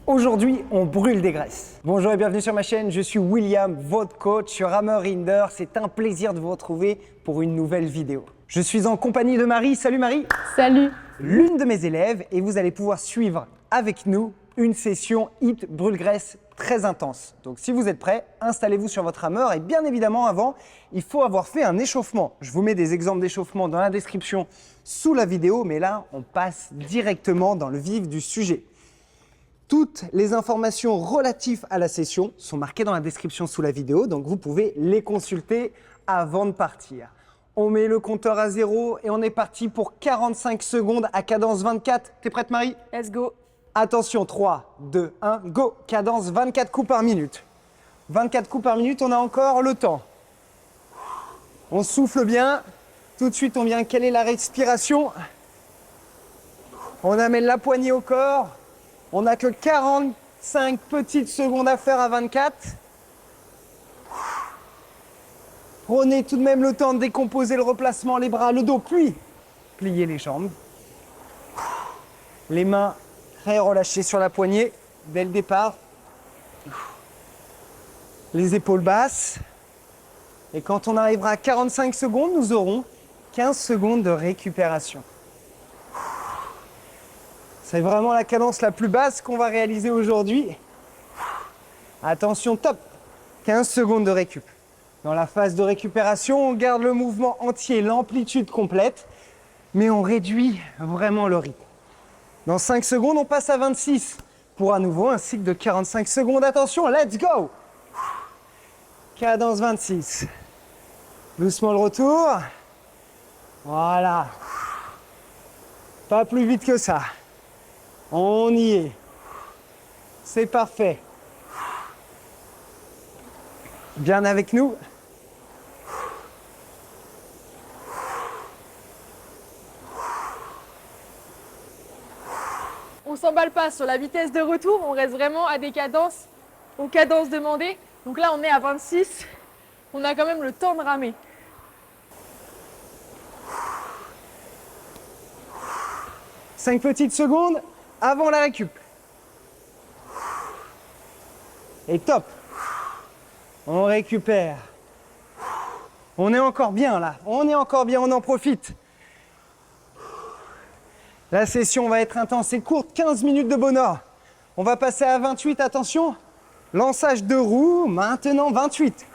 Aujourd'hui, on brûle des graisses. Bonjour et bienvenue sur ma chaîne, je suis William, votre coach sur Hammer Hinder. C'est un plaisir de vous retrouver pour une nouvelle vidéo. Je suis en compagnie de Marie. Salut Marie. Salut. L'une de mes élèves et vous allez pouvoir suivre avec nous une session HIIT brûle-graisse très intense. Donc si vous êtes prêts, installez-vous sur votre hammer et bien évidemment avant, il faut avoir fait un échauffement. Je vous mets des exemples d'échauffement dans la description sous la vidéo, mais là, on passe directement dans le vif du sujet. Toutes les informations relatives à la session sont marquées dans la description sous la vidéo, donc vous pouvez les consulter avant de partir. On met le compteur à 0 et on est parti pour 45 secondes à cadence 24. T'es prête Marie? Let's go. Attention, 3, 2, 1, go. Cadence 24 coups par minute. 24 coups par minute, on a encore le temps. On souffle bien. Tout de suite, on vient caler la respiration. On amène la poignée au corps. On n'a que 45 petites secondes à faire à 24. Prenez tout de même le temps de décomposer le replacement, les bras, le dos, puis pliez les jambes. Les mains très relâchées sur la poignée dès le départ. Les épaules basses. Et quand on arrivera à 45 secondes, nous aurons 15 secondes de récupération. C'est vraiment la cadence la plus basse qu'on va réaliser aujourd'hui. Attention, top. 15 secondes de récup. Dans la phase de récupération, on garde le mouvement entier, l'amplitude complète, mais on réduit vraiment le rythme. Dans 5 secondes, on passe à 26 pour à nouveau un cycle de 45 secondes. Attention, let's go. Cadence 26. Doucement le retour. Voilà. Pas plus vite que ça. On y est. C'est parfait. Bien avec nous. On s'emballe pas sur la vitesse de retour, on reste vraiment à des cadences, aux cadences demandées. Donc là, on est à 26. On a quand même le temps de ramer. Cinq petites secondes avant la récup. Et top. On récupère. On est encore bien là. On est encore bien, on en profite. La session va être intense et courte, 15 minutes de bonheur. On va passer à 28, attention. Lançage de roue, maintenant 28.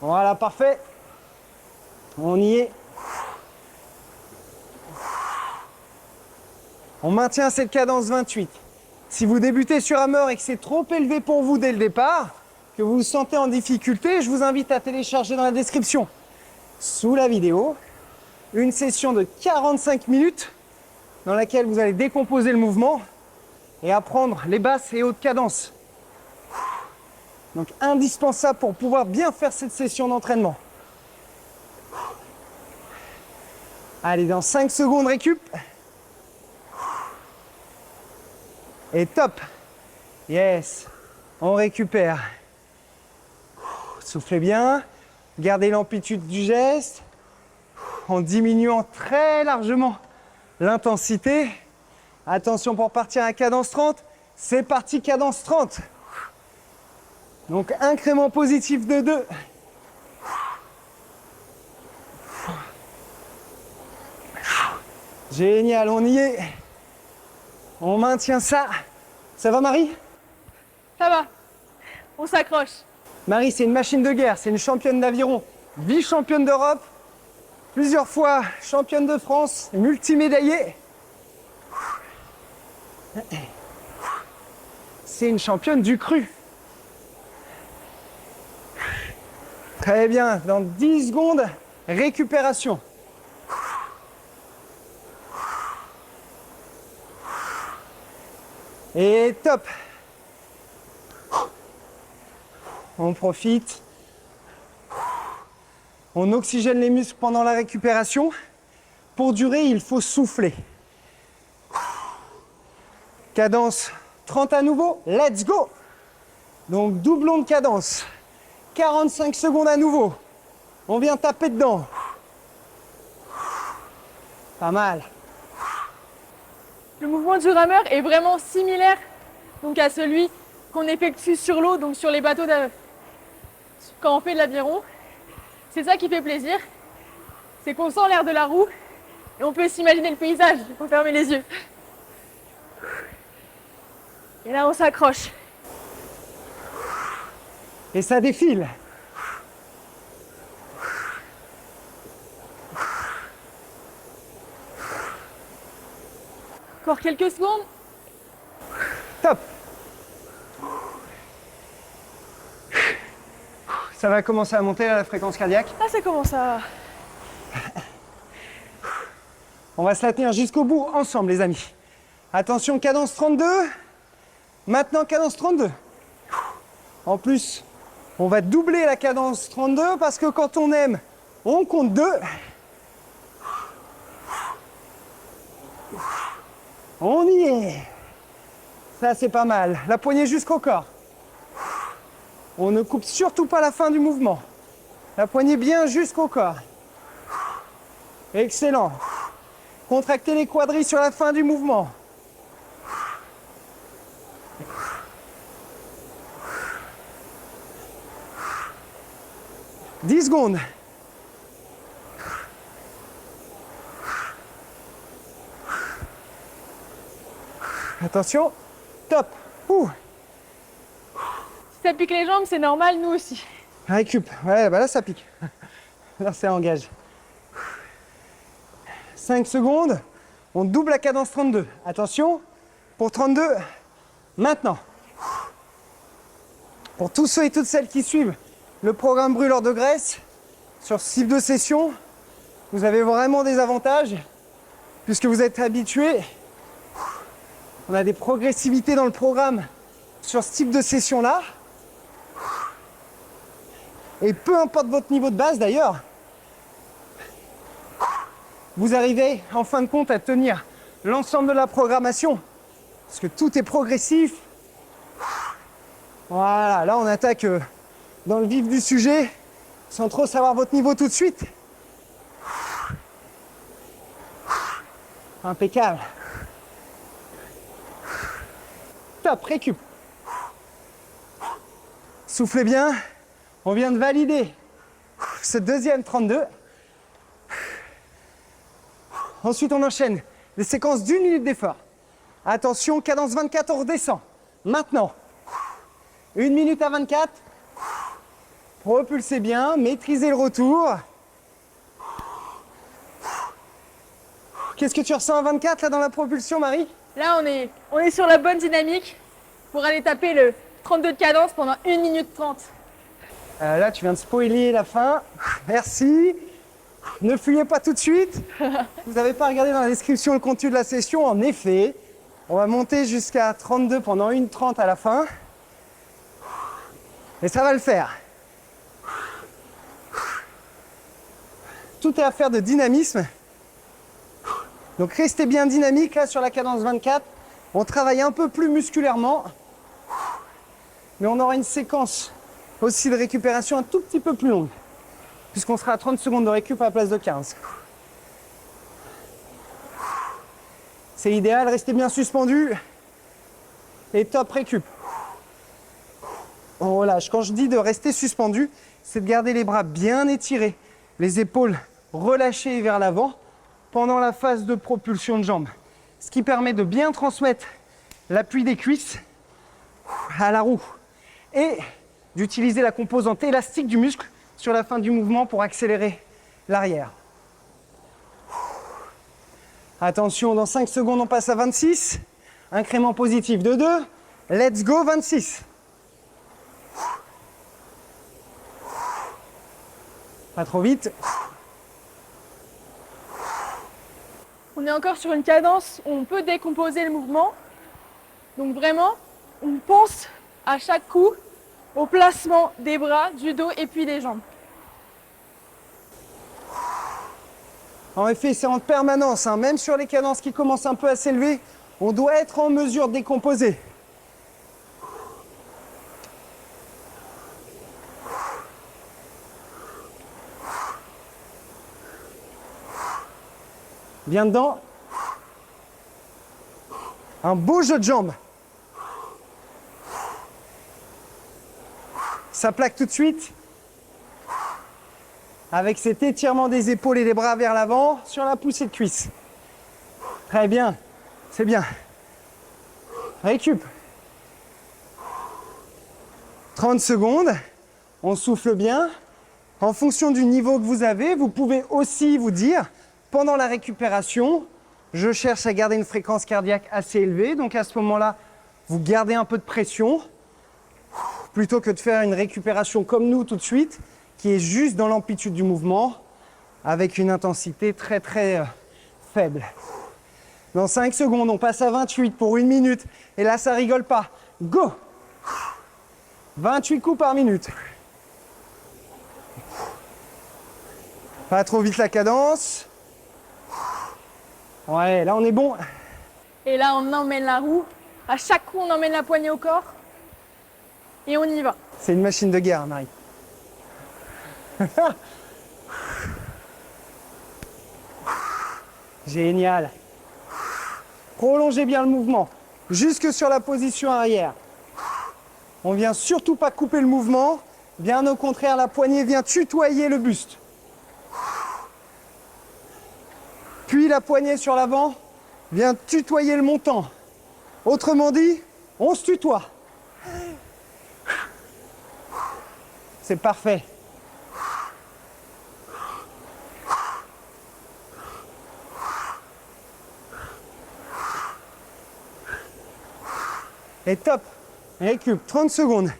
Voilà, parfait. On y est. On maintient cette cadence 28. Si vous débutez sur Hammer et que c'est trop élevé pour vous dès le départ, que vous vous sentez en difficulté, je vous invite à télécharger dans la description, sous la vidéo, une session de 45 minutes dans laquelle vous allez décomposer le mouvement et apprendre les basses et hautes cadences. Donc indispensable pour pouvoir bien faire cette session d'entraînement. Allez, dans 5 secondes récup. Et top. Yes. On récupère. Soufflez bien. Gardez l'amplitude du geste en diminuant très largement l'intensité. Attention pour partir à cadence 30. C'est parti, cadence 30. Donc incrément positif de 2. Génial, on y est. On maintient ça. Ça va Marie? Ça va. On s'accroche. Marie, c'est une machine de guerre. C'est une championne d'aviron. Vice-championne d'Europe. Plusieurs fois championne de France. Multimédaillée. C'est une championne du cru. Très bien. Dans 10 secondes, récupération. Et top. On profite. On oxygène les muscles pendant la récupération. Pour durer, il faut souffler. Cadence 30 à nouveau. Let's go. Donc doublon de cadence. 45 secondes à nouveau. On vient taper dedans. Pas mal. Le mouvement du rameur est vraiment similaire donc, à celui qu'on effectue sur l'eau, donc sur les bateaux quand on fait de l'aviron. C'est ça qui fait plaisir, c'est qu'on sent l'air de la roue et on peut s'imaginer le paysage, il faut fermer les yeux. Et là on s'accroche. Et ça défile. Encore quelques secondes. Top. Ça va commencer à monter là, la fréquence cardiaque. Là ça commence à... On va se la tenir jusqu'au bout ensemble les amis. Attention, cadence 32. Maintenant cadence 32. En plus, on va doubler la cadence 32 parce que quand on aime, on compte 2. On y est. Ça c'est pas mal. La poignée jusqu'au corps. On ne coupe surtout pas la fin du mouvement. La poignée bien jusqu'au corps. Excellent. Contractez les quadris sur la fin du mouvement. « 10 secondes. Attention. Top. Ouh. Si ça pique les jambes, c'est normal, nous aussi. Récup. Ouais, bah là ça pique. Là ça engage. 5 secondes. On double la cadence 32. Attention. Pour 32. Maintenant. Pour tous ceux et toutes celles qui suivent le programme brûleur de graisse, sur ce type de session, vous avez vraiment des avantages puisque vous êtes habitués. On a des progressivités dans le programme sur ce type de session-là. Et peu importe votre niveau de base d'ailleurs, vous arrivez en fin de compte à tenir l'ensemble de la programmation parce que tout est progressif. Voilà, là on attaque dans le vif du sujet sans trop savoir votre niveau tout de suite. Impeccable. Top, récup. Soufflez bien. On vient de valider ce deuxième 32. Ensuite, on enchaîne des séquences d'1 minute d'effort. Attention, cadence 24, on redescend. Maintenant, 1 minute à 24. Propulsez bien, maîtrisez le retour. Qu'est-ce que tu ressens à 24 là dans la propulsion, Marie? Là, on est sur la bonne dynamique pour aller taper le 32 de cadence pendant 1 minute 30. Là, tu viens de spoiler la fin. Merci. Ne fuyez pas tout de suite. Vous n'avez pas regardé dans la description le contenu de la session. En effet, on va monter jusqu'à 32 pendant 1:30 à la fin. Et ça va le faire. Tout est affaire de dynamisme. Donc restez bien dynamique là sur la cadence 24. On travaille un peu plus musculairement. Mais on aura une séquence aussi de récupération un tout petit peu plus longue. Puisqu'on sera à 30 secondes de récup à la place de 15. C'est idéal, restez bien suspendu. Et top récup. On relâche. Quand je dis de rester suspendu, c'est de garder les bras bien étirés, les épaules relâchées vers l'avant pendant la phase de propulsion de jambes. Ce qui permet de bien transmettre l'appui des cuisses à la roue et d'utiliser la composante élastique du muscle sur la fin du mouvement pour accélérer l'arrière. Attention, dans 5 secondes, on passe à 26. Incrément positif de 2. Let's go, 26. Pas trop vite. On est encore sur une cadence où on peut décomposer le mouvement. Donc vraiment, on pense à chaque coup au placement des bras, du dos et puis des jambes. En effet, c'est en permanence, hein. Même sur les cadences qui commencent un peu à s'élever, on doit être en mesure de décomposer. Bien dedans. Un beau jeu de jambes. Ça plaque tout de suite. Avec cet étirement des épaules et des bras vers l'avant sur la poussée de cuisse. Très bien. C'est bien. Récup. 30 secondes. On souffle bien. En fonction du niveau que vous avez, vous pouvez aussi vous dire, pendant la récupération, je cherche à garder une fréquence cardiaque assez élevée. Donc à ce moment-là, vous gardez un peu de pression, plutôt que de faire une récupération comme nous tout de suite, qui est juste dans l'amplitude du mouvement, avec une intensité très faible. Dans 5 secondes, on passe à 28 pour 1 minute. Et là, ça rigole pas. Go! 28 coups par minute. Pas trop vite la cadence. Ouais, là on est bon. Et là, on emmène la roue. À chaque coup, on emmène la poignée au corps. Et on y va. C'est une machine de guerre, Marie. Génial. Prolongez bien le mouvement. Jusque sur la position arrière. On vient surtout pas couper le mouvement. Bien au contraire, la poignée vient tutoyer le buste. Puis la poignée sur l'avant vient tutoyer le montant. Autrement dit, on se tutoie. C'est parfait. Et top. Récup, 30 secondes.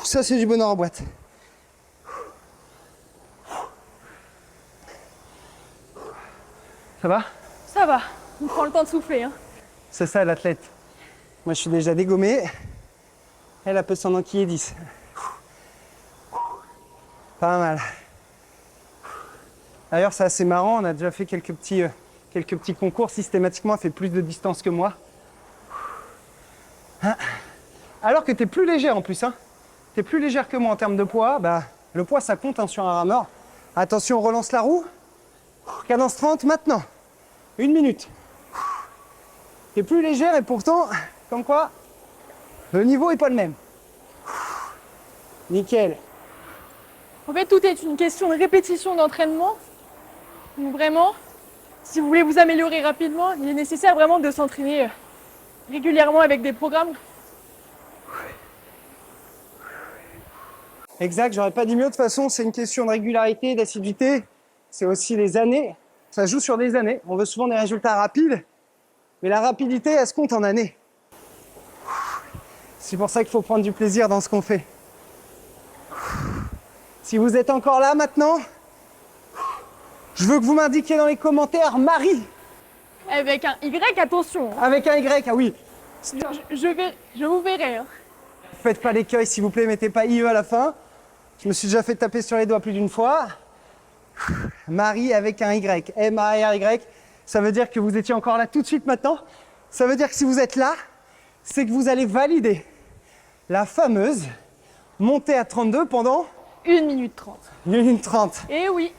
Ça, c'est du bonheur en boîte. Ça va? Ça va. On prend le temps de souffler. Hein. C'est ça l'athlète. Moi, je suis déjà dégommé. Elle peut s'en enquiller 10. Pas mal. D'ailleurs, c'est assez marrant. On a déjà fait quelques petits concours. Systématiquement, elle fait plus de distance que moi. Hein? Alors que tu es plus légère en plus. Hein? Tu es plus légère que moi en termes de poids. Bah, le poids, ça compte hein, sur un rameur. Attention, on relance la roue. Cadence 30 maintenant. 1 minute. Tu es plus légère et pourtant, comme quoi, le niveau n'est pas le même. Nickel. En fait, tout est une question de répétition d'entraînement. Donc vraiment, si vous voulez vous améliorer rapidement, il est nécessaire vraiment de s'entraîner régulièrement avec des programmes. Exact, j'aurais pas dit mieux. De toute façon, c'est une question de régularité, d'assiduité. C'est aussi les années. Ça joue sur des années. On veut souvent des résultats rapides, mais la rapidité, elle se compte en années. C'est pour ça qu'il faut prendre du plaisir dans ce qu'on fait. Si vous êtes encore là maintenant, je veux que vous m'indiquiez dans les commentaires Marie. Avec un Y, attention. Avec un Y, ah oui. Je vous verrai. Hein. Faites pas l'écueil, s'il vous plaît, mettez pas IE à la fin. Je me suis déjà fait taper sur les doigts plus d'une fois. Marie avec un Y, M-A-R-Y. Ça veut dire que vous étiez encore là tout de suite maintenant. Ça veut dire que si vous êtes là, c'est que vous allez valider la fameuse montée à 32 pendant 1 minute 30. 1 minute 30. Eh oui.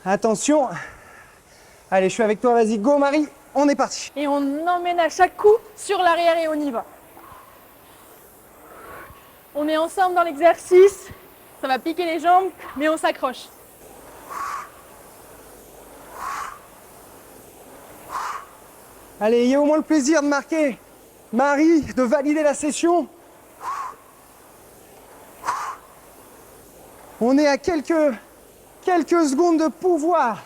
Attention. Allez, je suis avec toi, vas-y, go Marie, on est parti. Et on emmène à chaque coup sur l'arrière et on y va. On est ensemble dans l'exercice. Ça va piquer les jambes, mais on s'accroche. Allez, ayez au moins le plaisir de marquer Marie, de valider la session. On est à quelques secondes de pouvoir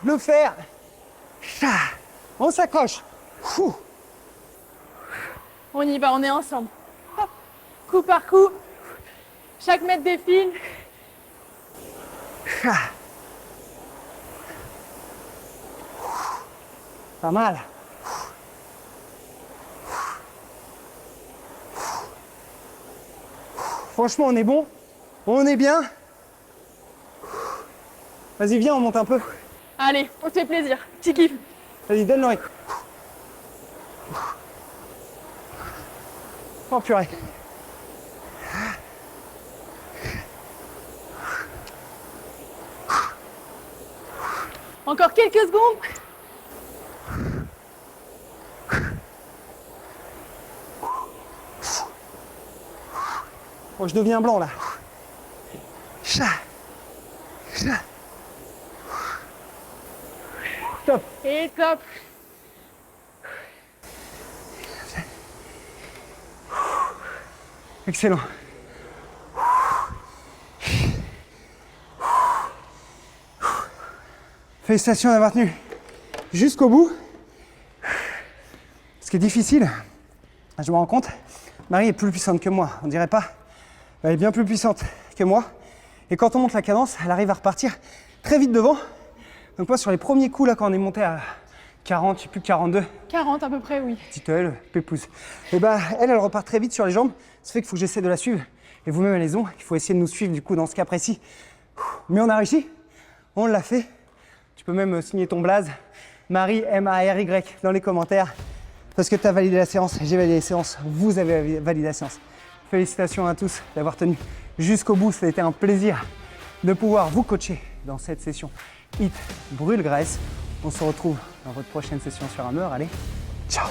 le faire. On s'accroche. On y va, on est ensemble. Hop. Coup par coup. Chaque mètre défile. Pas mal. Franchement, on est bon. On est bien. Vas-y, viens, on monte un peu. Allez, on se fait plaisir. Petit kiff. Vas-y, donne l'oreille. Oh purée. Encore quelques secondes. Oh, je deviens blanc là. Chat. Chat. Top. Et top. Excellent. Félicitations d'avoir tenu jusqu'au bout. Ce qui est difficile, je me rends compte, Marie est plus puissante que moi, on dirait pas. Elle est bien plus puissante que moi. Et quand on monte la cadence, elle arrive à repartir très vite devant. Donc moi, sur les premiers coups, là, quand on est monté à 40, je sais plus, 42, 40 à peu près, oui. petite elle, pépouze. Et bah, elle repart très vite sur les jambes. Ça fait qu'il faut que j'essaie de la suivre. Et vous-même à la maison, il faut essayer de nous suivre du coup dans ce cas précis. Mais on a réussi, on l'a fait. Tu peux même signer ton blaze, Marie M-A-R-Y, dans les commentaires. Parce que tu as validé la séance, j'ai validé la séance, vous avez validé la séance. Félicitations à tous d'avoir tenu jusqu'au bout. Ça a été un plaisir de pouvoir vous coacher dans cette session HIIT brûle-graisse. On se retrouve dans votre prochaine session sur Hammer. Allez, ciao!